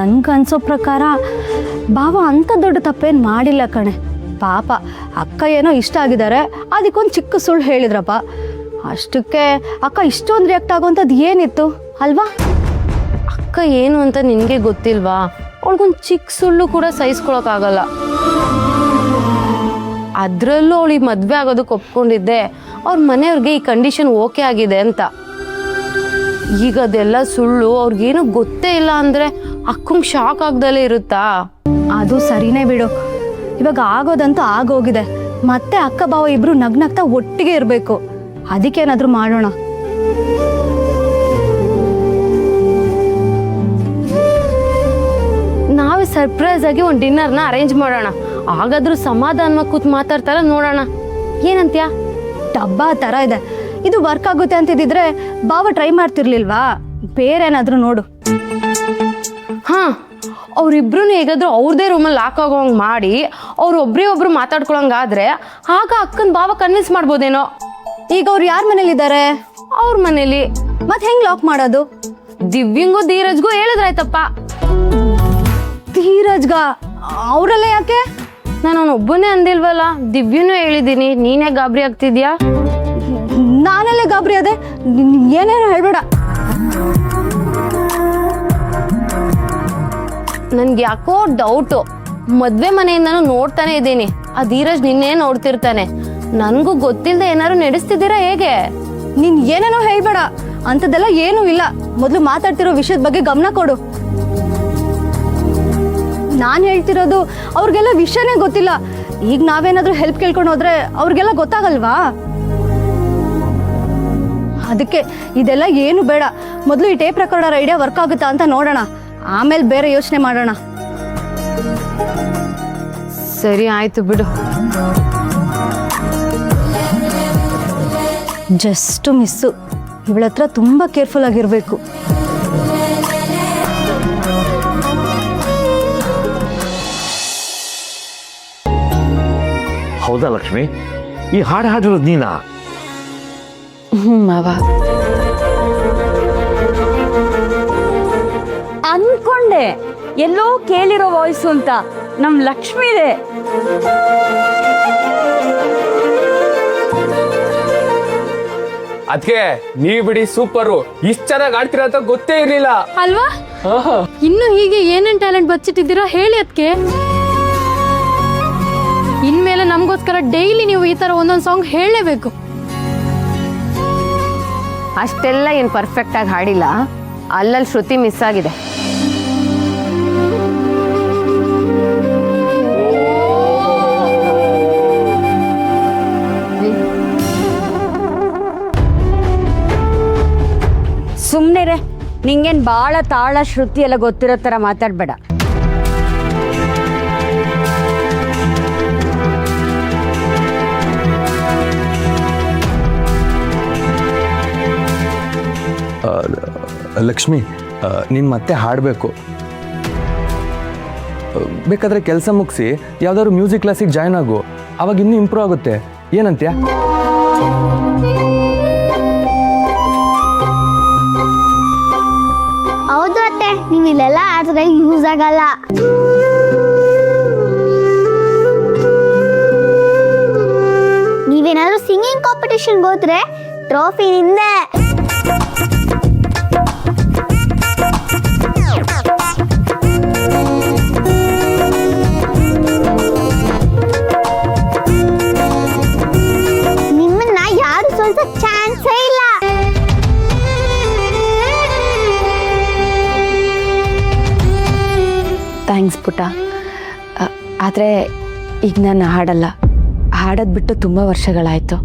ನನಗನ್ಸೋ ಪ್ರಕಾರ ಭಾವ ಅಂಥ ದೊಡ್ಡ ತಪ್ಪೇನು ಮಾಡಿಲ್ಲ ಕಣೆ. ಪಾಪ ಅಕ್ಕ ಏನೋ ಇಷ್ಟ ಆಗಿದ್ದಾರೆ, ಅದಕ್ಕೊಂದು ಚಿಕ್ಕ ಸುಳ್ಳು ಹೇಳಿದ್ರಪ್ಪ. ಅಷ್ಟಕ್ಕೆ ಅಕ್ಕ ಇಷ್ಟೊಂದು ರಿಯಾಕ್ಟ್ ಆಗೋವಂಥದ್ದು ಏನಿತ್ತು ಅಲ್ವಾ? ಅಕ್ಕ ಏನು ಅಂತ ನಿನಗೆ ಗೊತ್ತಿಲ್ವಾ? ಅವಳಿಗೊಂದು ಚಿಕ್ಕ ಸುಳ್ಳು ಕೂಡ ಸಹಿಸ್ಕೊಳಕ್ಕಾಗಲ್ಲ. ಅದರಲ್ಲೂ ಅವಳಿಗೆ ಮದುವೆ ಆಗೋದಕ್ಕೆ ಒಪ್ಕೊಂಡಿದ್ದೆ ಅವ್ರ ಮನೆಯವ್ರಿಗೆ ಈ ಕಂಡೀಷನ್ ಓಕೆ ಆಗಿದೆ ಅಂತ. ಈಗ ಅದೆಲ್ಲ ಸುಳ್ಳು, ಅವ್ರಿಗೇನು ಗೊತ್ತೇ ಇಲ್ಲ ಅಂದರೆ ಅಕ್ಕಂಗೆ ಶಾಕ್ ಆಗ್ದಲೇ ಇರುತ್ತಾ? ಅದು ಸರಿನೇ ಬಿಡು. ಇವಾಗ ಆಗೋದಂತೂ ಆಗೋಗಿದೆ. ಮತ್ತೆ ಅಕ್ಕ ಭಾವ ಇಬ್ರು ನಗ್ನಗ್ತಾ ಒಟ್ಟಿಗೆ ಇರಬೇಕು. ಅದಕ್ಕೇನಾದರೂ ಮಾಡೋಣ. ನಾವೇ ಸರ್ಪ್ರೈಸ್ ಆಗಿ ಒಂದು ಡಿನ್ನರ್ನ ಅರೇಂಜ್ ಮಾಡೋಣ. ಹಾಗಾದ್ರೂ ಸಮಾಧಾನವಾಗಿ ಕೂತ್ ಮಾತಾಡ್ತಾರ ನೋಡೋಣ. ಏನಂತ್ಯಾ? ಡಬ್ಬ ಥರ ಇದೆ. ಇದು ವರ್ಕ್ ಆಗುತ್ತೆ ಅಂತಿದ್ದಿದ್ರೆ ಭಾವ ಟ್ರೈ ಮಾಡ್ತಿರ್ಲಿಲ್ವಾ? ಬೇರೆ ಏನಾದರೂ ನೋಡು. ಹಾಂ, ಅವರಿಬ್ರು ಹೇಗಾದ್ರೂ ಅವ್ರದೇ ರೂಮಲ್ಲಿ ಲಾಕ್ ಆಗೋಂಗೆ ಮಾಡಿ ಅವ್ರೊಬ್ಬರೇ ಒಬ್ರು ಮಾತಾಡ್ಕೊಳಂಗಾದ್ರೆ ಆಗ ಅಕ್ಕನ ಭಾವ ಕನ್ವಿನ್ಸ್ ಮಾಡ್ಬೋದೇನೋ. ಈಗ ಅವ್ರು ಯಾರ ಮನೇಲಿದ್ದಾರೆ? ಅವ್ರ ಮನೇಲಿ. ಮತ್ತೆ ಹೆಂಗ್ ಲಾಕ್ ಮಾಡೋದು? ದಿವ್ಯಂಗೂ ಧೀರಜ್ಗೂ ಹೇಳಿದ್ರಾಯ್ತಪ್ಪ. ಧೀರಜ್ಗ? ಅವರೆಲ್ಲ ಯಾಕೆ? ನಾನು ಅವನೊಬ್ಬನೇ ಅಂದಿಲ್ವಲ್ಲ, ದಿವ್ಯನೂ ಹೇಳಿದ್ದೀನಿ. ನೀನೇ ಗಾಬರಿ ಆಗ್ತಿದ್ಯಾ? ನಾನಲ್ಲೇ ಗಾಬರಿ ಅದೇ. ಏನೇನು ಹೇಳ್ಬೇಡ. ನನ್ಗೆ ಯಾಕೋ ಡೌಟು. ಮದ್ವೆ ಮನೆಯಿಂದನೂ ನೋಡ್ತಾನೆ ಇದ್ದೀನಿ. ಆ ಧೀರಜ್ ನಿನ್ನೆ ನೋಡ್ತಿರ್ತಾನೆ. ನನಗೂ ಗೊತ್ತಿಲ್ಲದೆ ಏನಾದ್ರು ನಡೆಸ್ತಿದ್ದೀರಾ ಹೇಗೆ? ನೀನ್ ಏನೇನೋ ಹೇಳ್ಬೇಡ. ಅಂಥದ್ದೆಲ್ಲ ಏನೂ ಇಲ್ಲ. ಮೊದಲು ಮಾತಾಡ್ತಿರೋ ವಿಷಯದ ಬಗ್ಗೆ ಗಮನ ಕೊಡು. ನಾನು ಹೇಳ್ತಿರೋದು ಅವ್ರಿಗೆಲ್ಲ ವಿಷಯನೇ ಗೊತ್ತಿಲ್ಲ. ಈಗ ನಾವೇನಾದ್ರೂ ಹೆಲ್ಪ್ ಕೇಳ್ಕೊಂಡು ಹೋದ್ರೆ ಅವ್ರಿಗೆಲ್ಲ ಗೊತ್ತಾಗಲ್ವಾ? ಅದಕ್ಕೆ ಇದೆಲ್ಲ ಏನು ಬೇಡ. ಮೊದಲು ಈ ಟೇಪ್ ರೆಕಾರ್ಡರ್ ಐಡಿಯಾ ವರ್ಕ್ ಆಗುತ್ತಾ ಅಂತ ನೋಡೋಣ, ಆಮೇಲೆ ಬೇರೆ ಯೋಚನೆ ಮಾಡೋಣ. ಸರಿ, ಆಯ್ತು ಬಿಡು. Just miss. ಇವಳ ಹತ್ರ ತುಂಬ ಕೇರ್ಫುಲ್ ಆಗಿರಬೇಕು. ಹೌದಾ ಲಕ್ಷ್ಮಿ? ಈ ಹಾಡು ಹಾಡಿರೋದು ನೀನಾ? ಮಾವ ಅನ್ಕೊಂಡೆ ಎಲ್ಲೋ ಕೇಳಿರೋ ವಾಯ್ಸು ಅಂತ. ನಮ್ ಲಕ್ಷ್ಮಿದೆ. ಅದಕ್ಕೆ ನೀವ್ ಬಿಡಿ, ಸೂಪರು. ಇಷ್ಟ ಚೆನ್ನಾಗಿ ಆಡ್ತೀರಾ ಅಂತ ಗೊತ್ತೇ ಇರ್ಲಿಲ್ಲ ಅಲ್ವಾ? ಇನ್ನು ಹೀಗೆ ಏನೇನ್ ಟ್ಯಾಲೆಂಟ್ ಬಚ್ಚಿಟ್ಟಿದ್ದೀರಾ ಹೇಳಿ. ಅದಕ್ಕೆ ಇನ್ಮೇಲೆ ನಮಗೋಸ್ಕರ ಡೈಲಿ ನೀವು ಈ ತರ ಒಂದೊಂದು ಸಾಂಗ್ ಹೇಳಲೇಬೇಕು. ಅಷ್ಟೆಲ್ಲ ಏನು ಪರ್ಫೆಕ್ಟ್ ಆಗಿ ಹಾಡಿಲ್ಲ. ಅಲ್ಲಲ್ಲಿ ಶ್ರುತಿ ಮಿಸ್ ಆಗಿದೆ. ಸುಮ್ಮನೆ ನಿಂಗೇನ್ ಬಾಳ ತಾಳ ಶ್ರುತಿ ಎಲ್ಲ ಗೊತ್ತಿರೋ ತರ ಮಾತಾಡ್ಬೇಡ. ಲಕ್ಷ್ಮಿ, ನೀನು ಮತ್ತೆ ಹಾಡಬೇಕು. ಬೇಕಾದರೆ ಕೆಲಸ ಮುಗಿಸಿ ಯಾವ್ದಾದ್ರು ಮ್ಯೂಸಿಕ್ ಕ್ಲಾಸಿಗೆ ಜಾಯ್ನ್ ಆಗು. ಅವಾಗ ಇನ್ನೂ ಇಂಪ್ರೂವ್ ಆಗುತ್ತೆ. ಏನಂತ್ಯ? ಹೌದು ಅತ್ತೆ, ನೀವು ಇಲ್ಲೆಲ್ಲ ಆದ್ರೆ ಯೂಸ್ ಆಗಲ್ಲ. ನೀವೇನಾದ್ರೂ ಸಿಂಗಿಂಗ್ ಕಾಂಪಿಟೇಷನ್ಗೆ ಹೋದ್ರೆ ಟ್ರೋಫಿ ನಿಂದೆ. ನಿಮ್ಮನ್ನ ಯಾರು ಸೋಲ್ಸಕ್ ಚಾನ್ಸೇ ಇಲ್ಲ. ಥ್ಯಾಂಕ್ಸ್ ಪುಟ್ಟ. ಆದರೆ ಈಗ ನಾನು ಹಾಡಲ್ಲ. ಹಾಡೋದು ಬಿಟ್ಟು ತುಂಬ ವರ್ಷಗಳಾಯಿತು.